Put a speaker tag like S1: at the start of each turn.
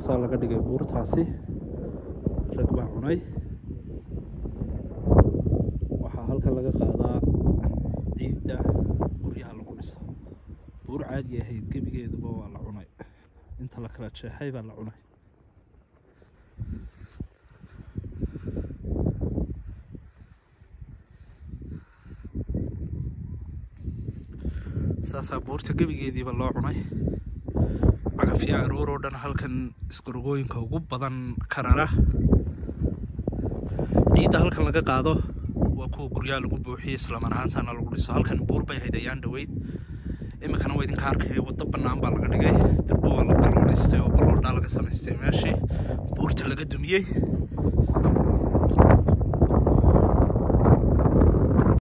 S1: saasaa laga dhigay buurtaasi rag baa cunay waxaa halkan laga qaadaa ciidda guryaha lagu dhiso buur caadi ahayd gebigeeduba waa la cunay inta la kala jeexay baa la cunay saasaa buurta gebigeediiba loo cunay cagafya aroor oo dhan halkan iskarogooyinka ugu badan karara ciidda halkan laga qaado waa kuwa guryaha lagu buuxiyey islamar ahaantana lagu dhiso halkan buur bay hayd ayaan dhaweyd iminkana waa idinka arkaya waddo bannaan baa laga dhigay durba waa la balloodhaystay oo balloodhaa laga samaystay meeshii buurta laga dumiyey